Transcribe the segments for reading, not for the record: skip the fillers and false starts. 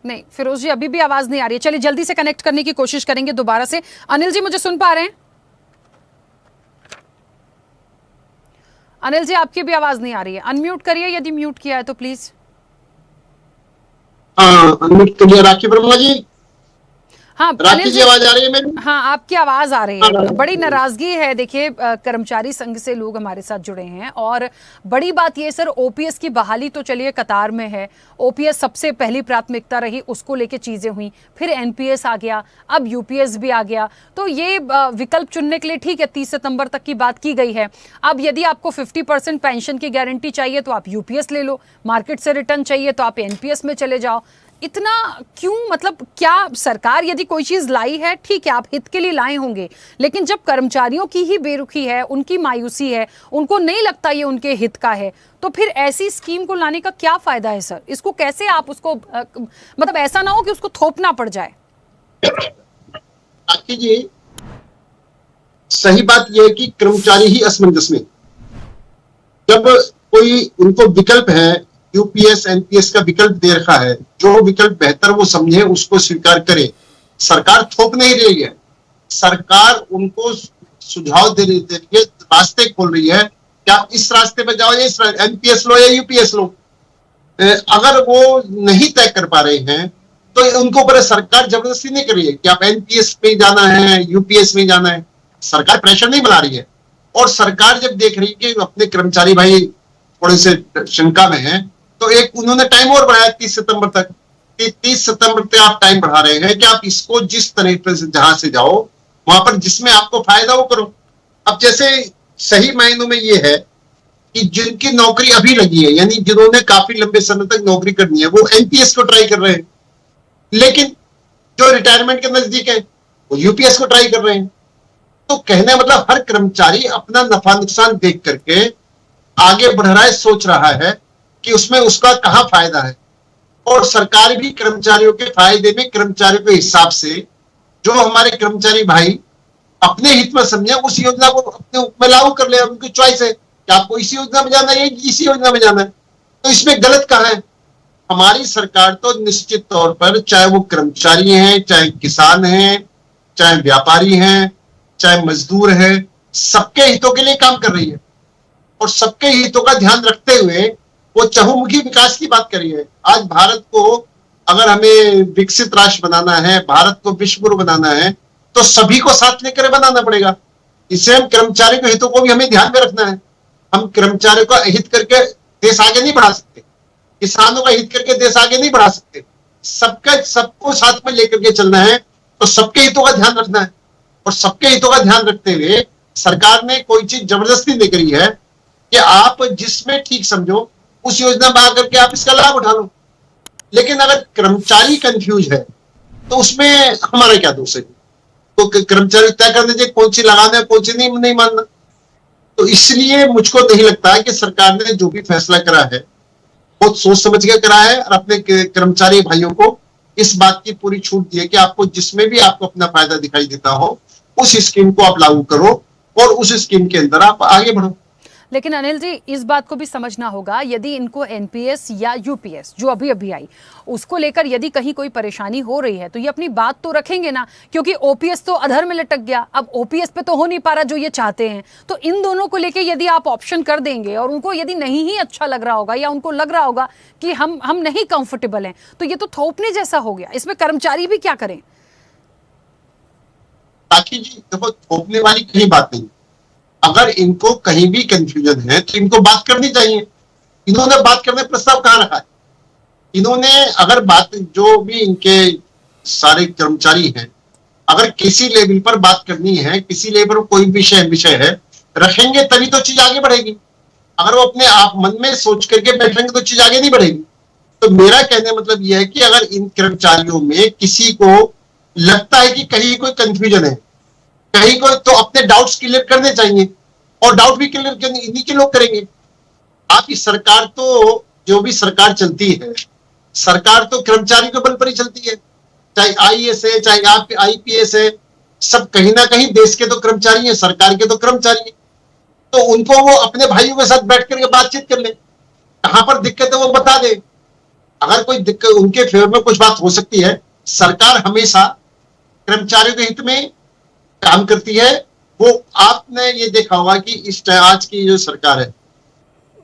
नहीं फिरोज जी, अभी भी आवाज नहीं आ रही है। चलिए जल्दी से कनेक्ट करने की कोशिश करेंगे दोबारा से। अनिल जी, मुझे सुन पा रहे हैं? अनिल जी, आपकी भी आवाज नहीं आ रही है। अनम्यूट करिए यदि म्यूट किया है तो प्लीज। अनम्यूट करिए। राखी वर्मा जी, हाँ राखी अनिल जी जी, आवाज आ रही है मेरी? हाँ आपकी आवाज आ रही है। बड़ी हाँ, नाराजगी है, देखिए कर्मचारी संघ से लोग हमारे साथ जुड़े हैं। और बड़ी बात ये सर, ओपीएस की बहाली तो चलिए कतार में है, ओपीएस सबसे पहली प्राथमिकता रही, उसको लेके चीजें हुई, फिर एनपीएस आ गया, अब यूपीएस भी आ गया। तो ये विकल्प चुनने के लिए ठीक है, 30 सितंबर तक की बात की गई है। अब यदि आपको 50% पेंशन की गारंटी चाहिए तो आप यूपीएस ले लो, मार्केट से रिटर्न चाहिए तो आप एनपीएस में चले जाओ। इतना क्यों? मतलब क्या सरकार यदि कोई चीज लाई है, ठीक है आप हित के लिए लाए होंगे, लेकिन जब कर्मचारियों की ही बेरुखी है, उनकी मायूसी है, उनको नहीं लगता ये उनके हित का है, तो फिर ऐसी स्कीम को लाने का क्या फायदा है सर? इसको कैसे आप उसको मतलब ऐसा ना हो कि उसको थोपना पड़ जाए। राखी जी, सही बात यह है कि कर्मचारी ही असमंजस में, जब कोई उनको विकल्प है, यूपीएस एनपीएस का विकल्प दे रखा है, जो विकल्प बेहतर वो समझे उसको स्वीकार करे। सरकार थोप नहीं रही है, सरकार उनको सुझाव दे रही है, रास्ते खोल रही है कि आप इस रास्ते पे जाओ, या इस एनपीएस लो या यूपीएस लो। अगर वो नहीं तय कर पा रहे हैं तो उनको ऊपर सरकार जबरदस्ती नहीं कर रही है कि आप एनपीएस में जाना है, यूपीएस में जाना है। सरकार प्रेशर नहीं बना रही है। और सरकार जब देख रही है कि अपने कर्मचारी भाई थोड़े से शंका में हैं, तो एक उन्होंने टाइम और बढ़ाया 30 सितंबर तक। 30 सितंबर तक आप टाइम बढ़ा रहे हैं कि आप इसको जिस तरीके से जहां से जाओ वहां पर जिसमें आपको फायदा वो करो। अब जैसे सही मायनों में ये है कि जिनकी नौकरी अभी लगी है, यानी जिन्होंने काफी लंबे समय तक नौकरी करनी है, वो एनपीएस को ट्राई कर रहे हैं, लेकिन जो रिटायरमेंट के नजदीक है वो यूपीएस को ट्राई कर रहे हैं। तो कहने मतलब हर कर्मचारी अपना नफा नुकसान देख करके आगे बढ़ रहा है, सोच रहा है कि उसमें उसका कहां फायदा है। और सरकार भी कर्मचारियों के फायदे में, कर्मचारियों के हिसाब से जो हमारे कर्मचारी भाई अपने हित में समझे उस योजना को अपने में लागू कर ले। उनकी चॉइस है कि आपको इसी योजना में जाना है या इसी योजना में जाना है। तो इसमें गलत कहां है? हमारी सरकार तो निश्चित तौर पर, चाहे वो कर्मचारी हैं, चाहे किसान हैं, चाहे व्यापारी हैं, चाहे मजदूर हैं, सबके हितों के लिए काम कर रही है। और सबके हितों का ध्यान रखते हुए वो चहुमुखी विकास की बात करी है। आज भारत को अगर हमें विकसित राष्ट्र बनाना है, भारत को विश्व गुरु बनाना है, तो सभी को साथ लेकर बनाना पड़ेगा। इससे हम कर्मचारी के हितों को भी हमें ध्यान में रखना है। हम कर्मचारियों का हित करके देश आगे नहीं बढ़ा सकते, किसानों का हित करके देश आगे नहीं बढ़ा सकते। सबको साथ में लेकर के चलना है, तो सबके हितों का ध्यान रखना है। और सबके हितों का ध्यान रखते हुए सरकार ने कोई चीज जबरदस्ती नहीं करी है कि आप जिसमें ठीक समझो उस योजना में आकर के आप इसका लाभ उठा लो। लेकिन अगर कर्मचारी कंफ्यूज है तो उसमें हमारा क्या दोष है? तो कर्मचारी तय कर दीजिए कौन सी लगाना है, कौन सी नहीं मानना। तो इसलिए मुझको नहीं लगता है कि सरकार ने जो भी फैसला करा है बहुत सोच समझ के करा है, और अपने कर्मचारी भाइयों को इस बात की पूरी छूट दी है कि आपको जिसमें भी आपको अपना फायदा दिखाई देता हो उस स्कीम को आप लागू करो और उस स्कीम के अंदर आप आगे बढ़ो। लेकिन अनिल जी, इस बात को भी समझना होगा, यदि इनको एनपीएस या यूपीएस जो अभी अभी आई उसको लेकर यदि कहीं कोई परेशानी हो रही है तो ये अपनी बात तो रखेंगे ना, क्योंकि ओपीएस तो अधर में लटक गया, अब ओपीएस पे तो हो नहीं पा रहा जो ये चाहते हैं। तो इन दोनों को लेकर यदि आप ऑप्शन कर देंगे और उनको यदि नहीं ही अच्छा लग रहा होगा या उनको लग रहा होगा कि हम नहीं कंफर्टेबल हैं, तो ये तो थोपने जैसा हो गया। इसमें कर्मचारी भी क्या करें? ताकि जी देखो, थोपने वाली कहीं बात नहीं। अगर इनको कहीं भी कंफ्यूजन है तो इनको बात करनी चाहिए। इन्होंने बात करने प्रस्ताव कहां रखा है? इन्होंने अगर बात, जो भी इनके सारे कर्मचारी हैं, अगर किसी लेवल पर बात करनी है, किसी लेवल पर कोई विषय है, रखेंगे तभी तो चीज आगे बढ़ेगी। अगर वो अपने आप मन में सोच करके बैठेंगे तो चीज आगे नहीं बढ़ेगी। तो मेरा कहने मतलब यह है कि अगर इन कर्मचारियों में किसी को लगता है कि कहीं कोई कंफ्यूजन है, कहीं को, तो अपने डाउट्स क्लियर करने चाहिए। और डाउट भी क्लियर इन्हीं के लोग करेंगे। आपकी सरकार तो, जो भी सरकार चलती है, सरकार तो कर्मचारी के बल पर ही चलती है। चाहे आईएएस है, चाहे आपके आईपीएस है, सब कहीं ना कहीं देश के तो कर्मचारी हैं, सरकार के तो कर्मचारी हैं। तो उनको वो अपने भाइयों के साथ बैठ करके बातचीत कर ले, कहां पर दिक्कत है वो बता दे। अगर कोई दिक्कत उनके फेवर में कुछ बात हो सकती है, सरकार हमेशा कर्मचारियों के हित में काम करती है। वो आपने ये देखा होगा कि आज की जो सरकार है,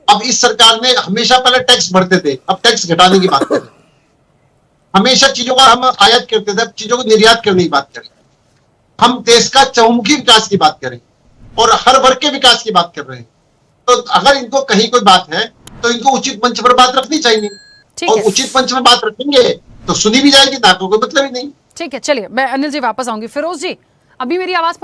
अब इस सरकार ने हमेशा पहले टैक्स बढ़ते थे, अब टैक्स घटाने की बात करें। हमेशा चीजों का हम आयात करते थे, अब चीजों को निर्यात करने की बात करें। हम देश का चहुमुखी विकास की बात करें और हर वर्ग के विकास की बात कर रहे हैं। तो अगर इनको कहीं कोई बात है तो इनको उचित मंच पर बात रखनी चाहिए, और उचित मंच पर बात रखेंगे तो सुनी भी जाएगी, ना तो कोई मतलब ही नहीं। ठीक है, चलिए मैं अनिल जी वापस आऊंगी। फिरोज जी, अभी मेरी आवाज